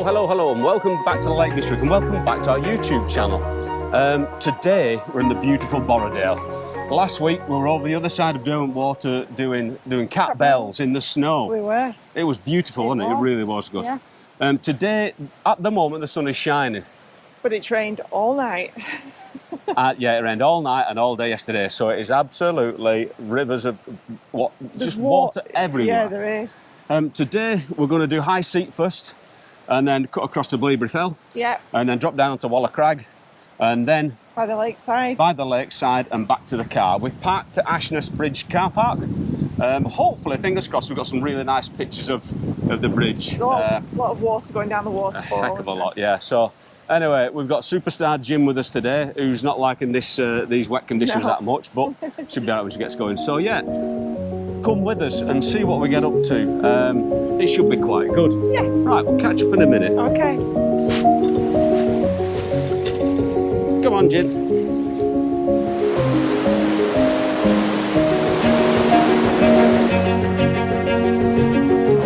Hello, and welcome back to the Lake District, and welcome back to our YouTube channel. Today we're in the beautiful Borrowdale. Last week we were over the other side of Derwent Water doing cat bells in the snow. We were. It was beautiful, wasn't it? It really was good. Yeah. Today, at the moment, the sun is shining. But it's rained all night. Yeah, it rained all night and all day yesterday, so it is absolutely rivers of just water everywhere. Yeah, there is. Today we're going to do high seat first, and then cut across to Bleaberry Fell. Yeah. And then drop down onto Walla Crag, and then By the lakeside. by the lakeside and back to the car. We've parked at Ashness Bridge car park. Hopefully, fingers crossed, we've got some really nice pictures of the bridge. There's a lot of water going down the waterfall. A heck of a lot, yeah. So anyway, we've got superstar Jim with us today, who's not liking these wet conditions that much, but should be all right when she gets going. So yeah, come with us and see what we get up to. It should be quite good. Yeah. Right, we'll catch up in a minute. Okay. Come on, Jim.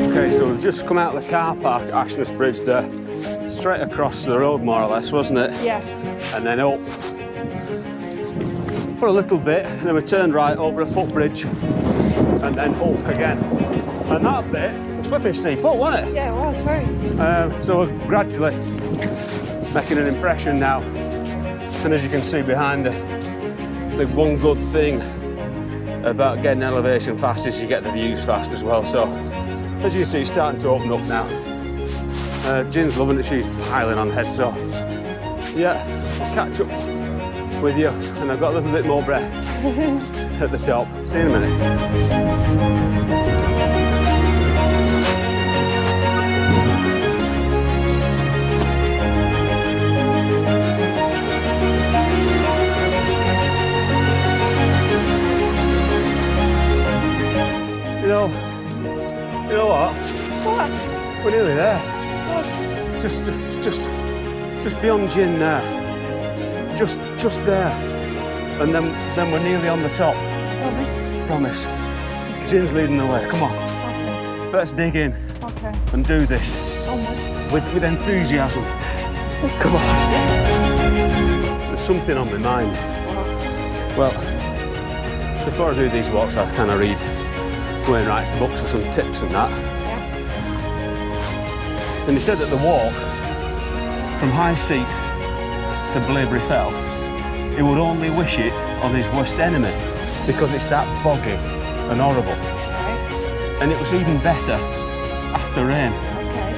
Okay, so we've just come out of the car park at Ashness Bridge there. Straight across the road, more or less, wasn't it? Yeah. And then up for a little bit, and then we turned right over a footbridge, and then up again. And that bit was flipping steep up, wasn't it? Yeah, it was very. So we're gradually making an impression now. And as you can see behind the one good thing about getting elevation fast is you get the views fast as well. So as you can see, it's starting to open up now. Gin's loving it, she's piling on ahead, so yeah, I'll catch up with you, and I've got a little bit more breath at the top. See you in a minute. You know what? What? We're nearly there. It's just beyond Gin there. Just there. And then we're nearly on the top. Promise. Gin's leading the way. Come on. Okay. Let's dig in. Okay. And do this. Almost. With enthusiasm. Come on. There's something on my mind. Well, before I do these walks, I kind of read Wainwright's books for some tips and that. And he said that the walk from High Seat to Bleaberry Fell, he would only wish it on his worst enemy because it's that boggy and horrible. Right. And it was even better after rain. Okay.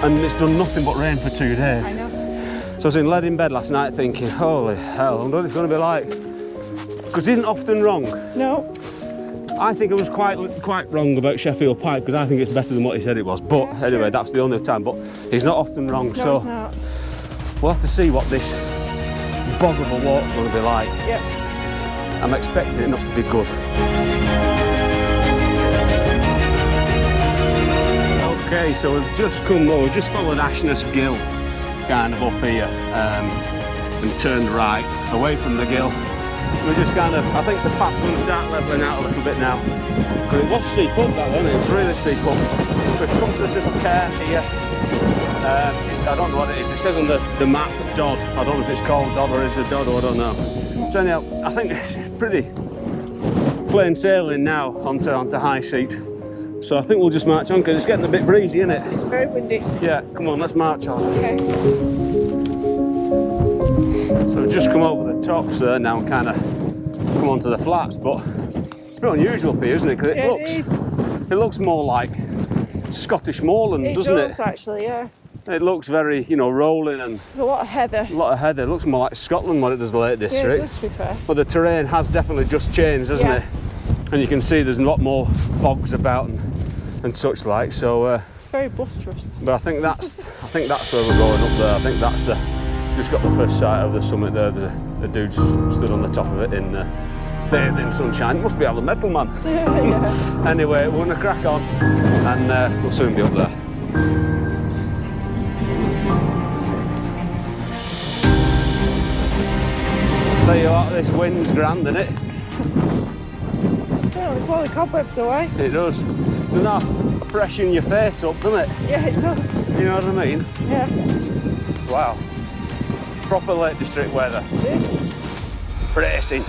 And it's done nothing but rain for 2 days. I know. So I was in lead in bed last night thinking, holy hell, I wonder what it's going to be like. Because he isn't often wrong. No. I think I was quite wrong about Sheffield Pipe because I think it's better than what he said it was. But Yeah, anyway, true. that's the only time. But he's not often wrong, No, so it's not. we'll have to see what this bog of a walk's going to be like. Yep. I'm expecting it not to be good. Okay, so we've just followed Ashness Gill kind of up here and turned right away from the gill. We're just kind of, I think the path's going to start levelling out a little bit now. Because it was steep up, that wasn't it? It was really steep up. We've come to this little cairn here. I don't know what it is. It says on the map Dodd. I don't know if it's called Dodd or is it Dodd, or I don't know. So anyhow, I think it's pretty plain sailing now onto High Seat. So I think we'll just march on because it's getting a bit breezy, isn't it? It's very windy. Yeah, come on, let's march on. Okay. So we've just come over the tops there now and kind of come onto the flats, but it's a bit unusual up here, isn't it? Because it looks more like Scottish moorland, doesn't it? It does, actually, yeah. It looks very, rolling and There's a lot of heather. a lot of heather. It looks more like Scotland when it does the Lake District. Yeah, it does, to be fair. But the terrain has definitely just changed, hasn't it? And you can see there's a lot more bogs about and such like. So, it's very bustrous. but I think that's where we're going up there. I think that's just got the first sight of the summit there. There's a dude stood on the top of it in bathing sunshine. It must be elemental, man. Yeah. Anyway, we're gonna crack on, and we'll soon be up there. Tell you what, this wind's grand, isn't it? certainly blow the cobwebs away. It does. Doesn't that freshen your face up, doesn't it? Yeah, it does. You know what I mean? Yeah. Wow. Proper Lake District weather. It is. Bracing. It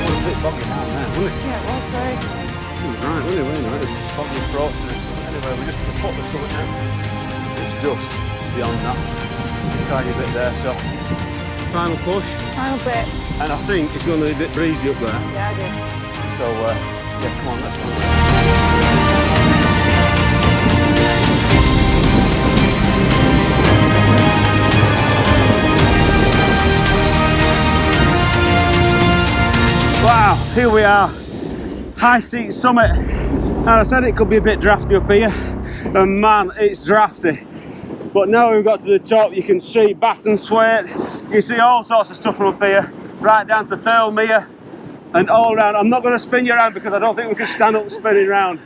was a bit boggy down there, wasn't it? Yeah, it was very. It was right, wasn't it? Wainwright? It was boggy approach to this. Anyway, we're just at the foot of something now. It's just beyond that craggy bit there, so final push. Final bit. And I think it's going to be a bit breezy up there. Yeah, I do. So, yeah, come on, let's go. Wow, here we are, High Seat Summit. And I said it could be a bit drafty up here, and man, it's drafty. But now we've got to the top, you can see Battering Thwaite, you can see all sorts of stuff from up here, right down to Thirlmere and all around. I'm not going to spin you around because I don't think we can stand up spinning round.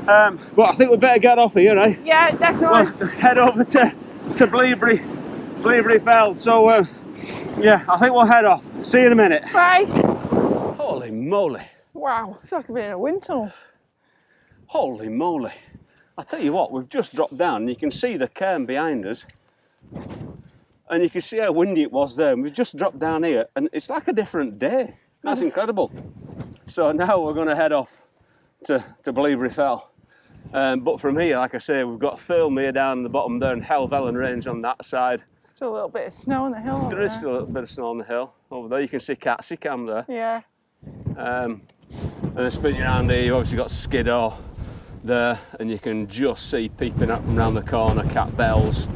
But I think we better get off here, eh? Yeah, definitely. We'll head over to Bleaberry Fell. So, yeah, I think we'll head off. See you in a minute. Bye. Holy moly. Wow, I feel like I've been in a wind tunnel. Holy moly. I tell you what, we've just dropped down and you can see the cairn behind us. And you can see how windy it was there. And we've just dropped down here and it's like a different day. That's incredible. So now we're going to head off to Bleaberry Fell. But from here, like I say, we've got Thirlmere down the bottom there and Helvellyn Range on that side. Still a little bit of snow on the hill. There is still a little bit of snow on the hill. Over there you can see Keswick there. Yeah. And then spinning around here, you've obviously got Skiddaw there, and you can just see peeping up from round the corner, Cat Bells.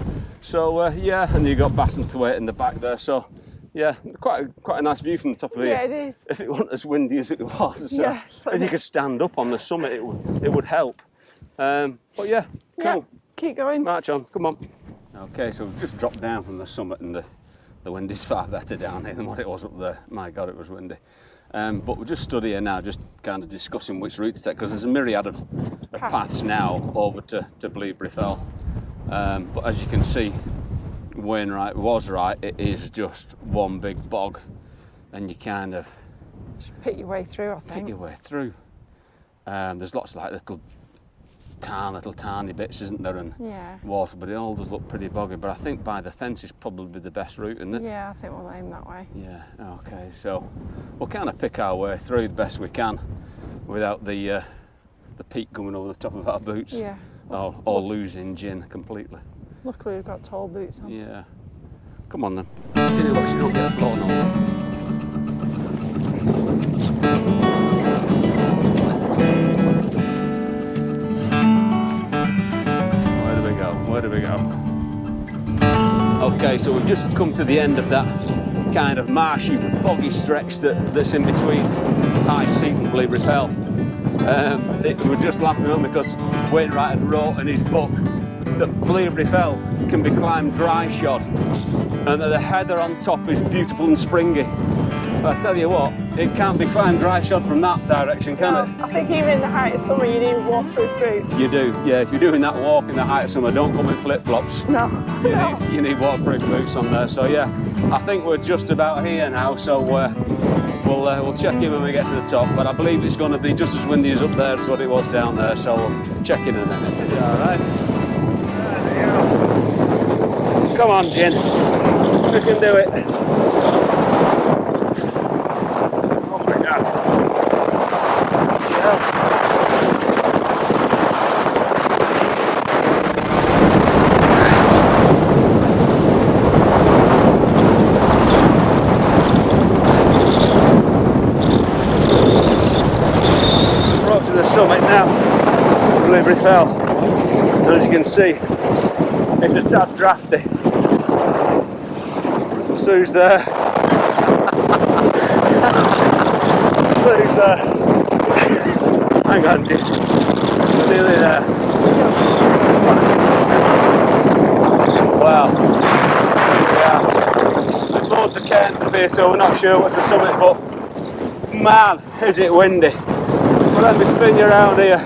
So yeah, and you've got Battering Thwaite in the back there. So yeah, quite a nice view from the top of here. Yeah, it is. If it wasn't as windy as it was, so Yeah, if you could stand up on the summit, it would help. But yeah, cool. Yeah, keep going. March on, come on. Okay, so we've just dropped down from the summit and the wind is far better down here than what it was up there. My God, it was windy. But we're just stood here now, just kind of discussing which route to take, because there's a myriad of paths now over to Bleaberry Fell. But as you can see, Wainwright was right, it is just one big bog, and you kind of Just pick your way through, I think. pick your way through. There's lots of like little tiny bits, isn't there, and Yeah. water, but it all does look pretty boggy. But I think by the fence is probably the best route, isn't it? Yeah, I think we'll aim that way. Yeah, okay, so we'll kind of pick our way through the best we can without the peak coming over the top of our boots. Yeah. Or losing gin completely. Luckily we've got tall boots on. Yeah. Come on then. Ginny, look, she don't get blown over. Where do we go? Okay, so we've just come to the end of that kind of marshy, boggy stretch that's in between High Seat and Bleaberry Fell. We're just laughing on because Wainwright had wrote in his book that Bleaberry Fell can be climbed dry shod and that the heather on top is beautiful and springy. But I tell you what, it can't be climbed dry shod from that direction, can it? I think even in the height of summer you need waterproof boots. You do, yeah. If you're doing that walk in the height of summer, don't come in flip-flops. No. You need waterproof boots on there. So yeah, I think we're just about here now. So we'll check in when we get to the top. But I believe it's going to be just as windy as up there as what it was down there. So we'll check in a minute. Is it all right? There we go. Come on, Gin. We can do it. Summit now, Bleaberry Fell. And as you can see, it's a tad drafty. Sue's there. Sue's there. Hang on, Jim. We're nearly there. Wow. Yeah. There's loads of cairns up here, so we're not sure what's the summit, but man, is it windy. Well, let me spin you around here,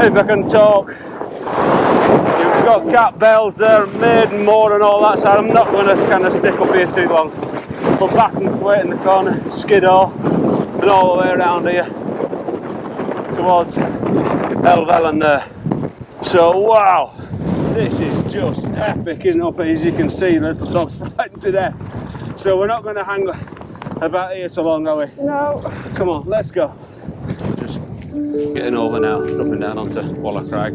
if I can talk. We've got Cat Bells there, Maiden Moor and all that side. I'm not going to kind of stick up here too long. But But Bassenthwaite in the corner, Skiddaw, and all the way around here towards Helvellyn there. So wow, this is just epic, isn't it? As you can see, the little dog's frightened to death. So we're not going to hang about here so long, are we? No. Come on, let's go. Just getting over now, dropping down onto Walla Crag.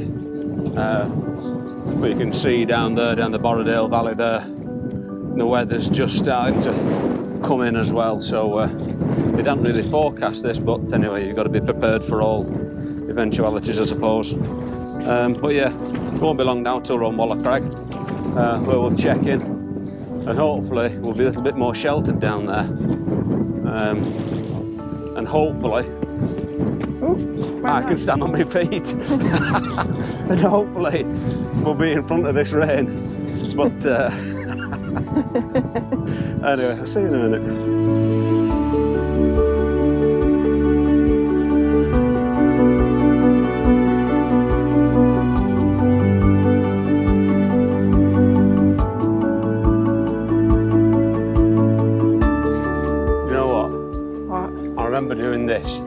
But you can see down there, down the Borrowdale Valley there, the weather's just starting to come in as well. So they don't really forecast this, but anyway, you've got to be prepared for all eventualities, I suppose. But yeah, it won't be long now till we're on Walla Crag, where we'll check in, and hopefully we'll be a little bit more sheltered down there. And hopefully I can stand on my feet. And hopefully we'll be in front of this rain. But anyway, I'll see you in a minute. I remember doing this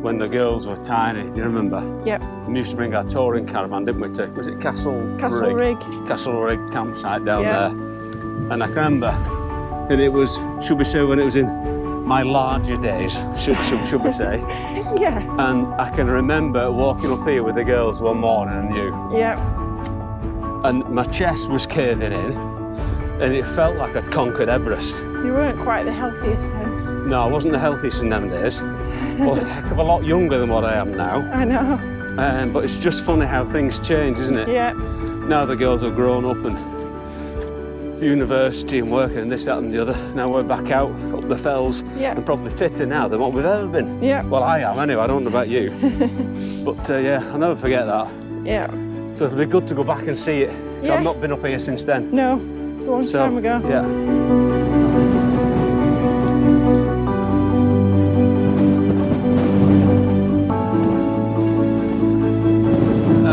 when the girls were tiny. Do you remember? Yep. We used to bring our touring caravan, didn't we, to, was it Castle Rig? Castle Rig campsite down there. And I can remember, and it was, should we say, when it was in my larger days, should we say? Yeah. And I can remember walking up here with the girls one morning, and you. Yep. And my chest was caving in, and it felt like I'd conquered Everest. You weren't quite the healthiest then. No, I wasn't the healthiest in them days. Well, a heck of a lot younger than what I am now. I know. But it's just funny how things change, isn't it? Yeah. Now the girls have grown up and to university and working and this, that and the other. Now we're back out up the fells, and probably fitter now than what we've ever been. Yeah. Well, I am anyway, I don't know about you. But yeah, I'll never forget that. Yeah. So it'll be good to go back and see it. So I've not been up here since then. No, it's a long time ago. Yeah.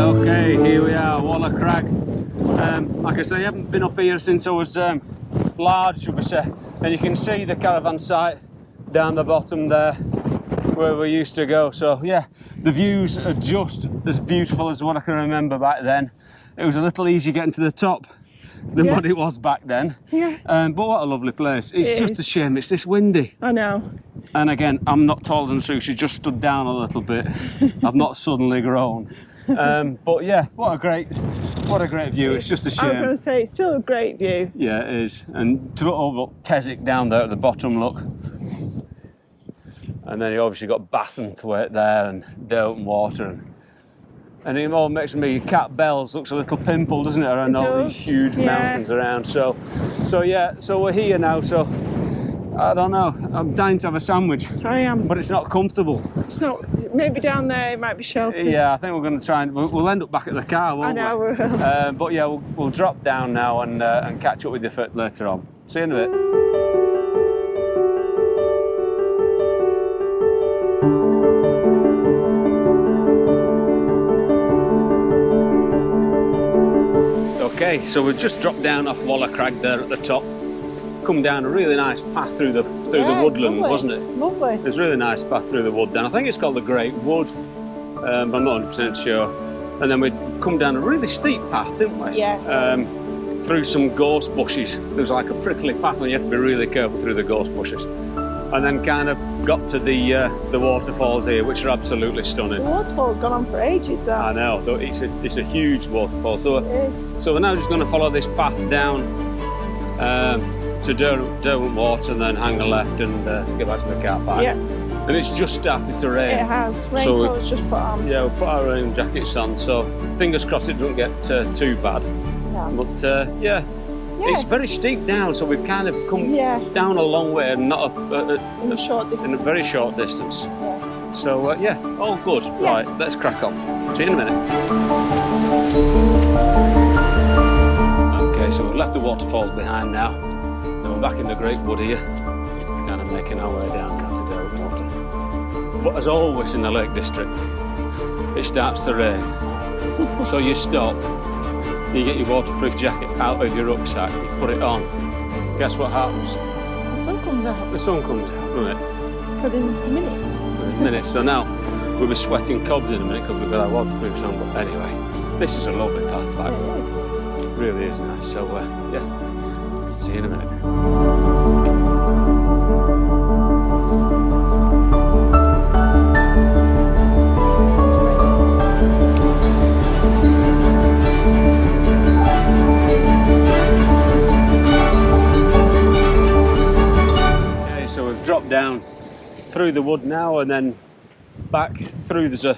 Okay, here we are, Walla Crag. Like I say, I haven't been up here since I was large, should we say. And you can see the caravan site down the bottom there, where we used to go. So yeah, the views are just as beautiful as what I can remember back then. It was a little easier getting to the top than what it was back then. Yeah. But what a lovely place. It's just a shame it's this windy. I know. And again, I'm not taller than Sue, she just stood down a little bit. I've not suddenly grown. But yeah, what a great view. It's just a shame. I was going to say, it's still a great view. Yeah, it is. And to look Keswick down there at the bottom, look. And then you obviously got Bassenthwaite there and Derwent Water. And it all makes me, Cat Bells looks a little pimple, doesn't it, around all these huge mountains around. So yeah, so we're here now, so I don't know, I'm dying to have a sandwich. I am. But it's not comfortable. It's not, maybe down there it might be sheltered. Yeah, I think we're going to try and, we'll end up back at the car, won't we? I know we will. But yeah, we'll drop down now and catch up with you later on. See you in a bit. Okay, so we've just dropped down off Walla Crag there at the top. Come down a really nice path through the woodland, wasn't it? Lovely. It's a really nice path through the wood down. I think it's called the Great Wood, but I'm not 100% sure. And then we'd come down a really steep path, didn't we? Yeah. Through some gorse bushes. There was like a prickly path and you have to be really careful through the gorse bushes. And then kind of got to the waterfalls here, which are absolutely stunning. The waterfall's gone on for ages though. I know, it's a huge waterfall. So, it is. So we're now just going to follow this path down to Derwent Water and then hang a left and get back to the car park. Yeah. And it's just started to rain. It has. Raincoat's just put on. Yeah, we'll put our rain jackets on, so fingers crossed it doesn't get too bad. No. But yeah. It's very steep down, so we've kind of come down a long way and not in a short distance. In a very short distance. Yeah. So yeah, all good. Yeah. Right, let's crack on. See you in a minute. Okay, so we've left the waterfalls behind now. Then we're back in the Great Wood here, kind of making our way down now to Derwent Water. But as always in the Lake District, it starts to rain. So you stop. You get your waterproof jacket out of your rucksack, you put it on. Guess what happens? It sun comes out The sun comes out, doesn't it? for the minutes. Minutes. So now we'll be sweating cobs in a minute because we've got our waterproofs on. But anyway, this is a lovely path back. It is. It really is nice. So yeah, see you in a minute. Okay, so we've dropped down through the wood now and then back through. There's a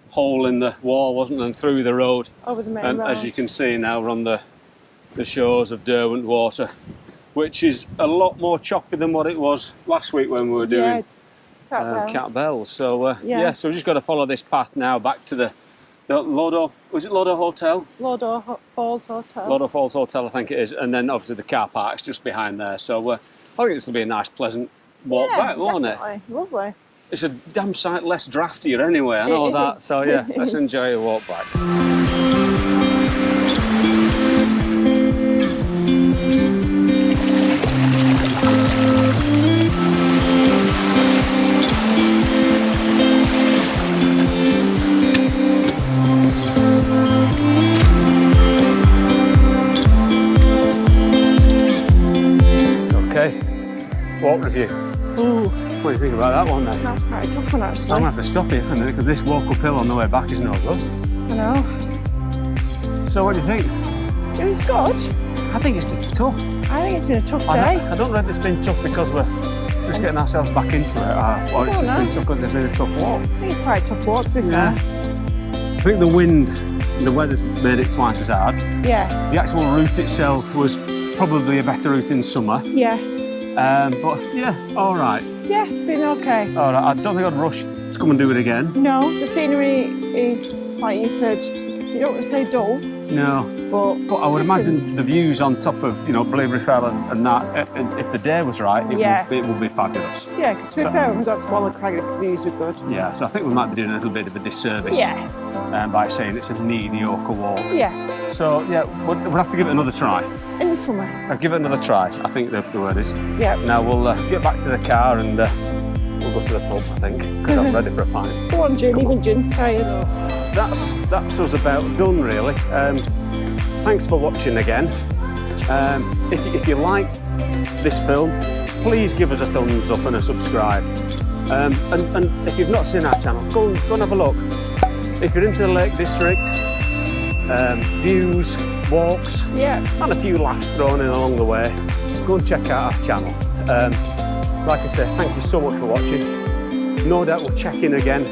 hole in the wall, wasn't there, and through the road. Over the main And road. as you can see now, we're on the shores of Derwent Water, which is a lot more choppy than what it was last week when we were doing Cat Bells. So yeah, so we've just got to follow this path now back to the Lodo. Was it Lodo Hotel? Lodo Falls Hotel. Lodo Falls Hotel, I think it is, and then obviously the car park's just behind there. So I think this will be a nice, pleasant walk back, won't it? Lovely. It's a damn sight less draftier anyway, I know that. So yeah, let's enjoy a walk back. Okay, walk review. Ooh, What do you think about that one then? that's quite a tough one actually. I'm going to have to stop here for a minute because this walk uphill on the way back is no good. I know. So what do you think? It was good. I think it's been tough. I think it's been a tough day. I don't know if it's been tough because we're just getting ourselves back into it, or it's just been tough because it's been a tough walk. I think it's quite a tough walk to be fair. I think the wind and the weather's made it twice as hard. Yeah. The actual route itself was probably a better route in summer. Yeah. But yeah, all right. Yeah, been okay. All right, I don't think I'd rush to come and do it again. No, the scenery is, like you said, you don't want to say dull, No. but But I would different. imagine the views on top of, Bleaberry Fell and that, if the day was right, it would be fabulous. Yeah, because to be fair, when we got to Walla, Crag, the views were good. Yeah, so I think we might be doing a little bit of a disservice by saying it's a mediocre walk. Yeah, So yeah, we'll have to give it another try. in the summer. I'll give it another try, I think the word is. Yeah. Now we'll get back to the car and we'll go to the pub, I think, because I'm ready for a pint. Go on, Jin, even Jin's tired. That's us about done, really. Thanks for watching again. If you like this film, please give us a thumbs up and a subscribe. And if you've not seen our channel, go and have a look. If you're into the Lake District, views, walks, and a few laughs thrown in along the way, go and check out our channel. Like I say, thank you so much for watching. No doubt we'll check in again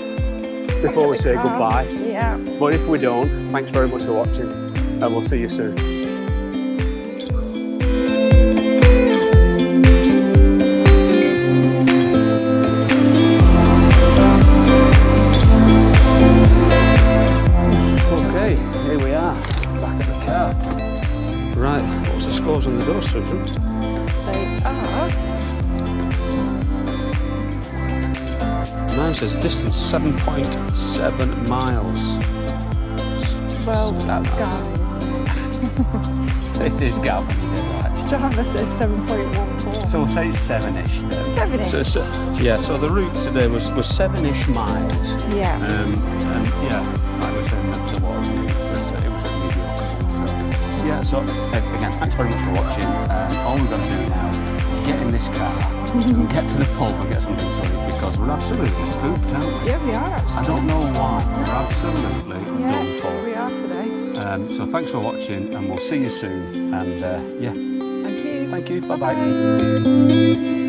before we say goodbye. Yeah. But if we don't, thanks very much for watching, and we'll see you soon. Okay, here we are, back at the car. Right, what's the scores on the door, Susan? They are. Mine says distance 7.7 miles. Well, that's Gavin. This is Gavin, you did right. Strava says 7.14. So we'll say 7-ish then. 7-ish. So the route today was 7-ish miles. Yeah. And yeah, like we said, the water it was a mediocre. So yeah, so again, thanks very much for watching. All we've got to do now is get in this car and get to the pub and get something to eat because we're absolutely pooped, aren't we? Yeah, we are actually. I don't know why. We're absolutely done for. We are today. So thanks for watching, and we'll see you soon. And yeah, Thank you. thank you. Bye bye.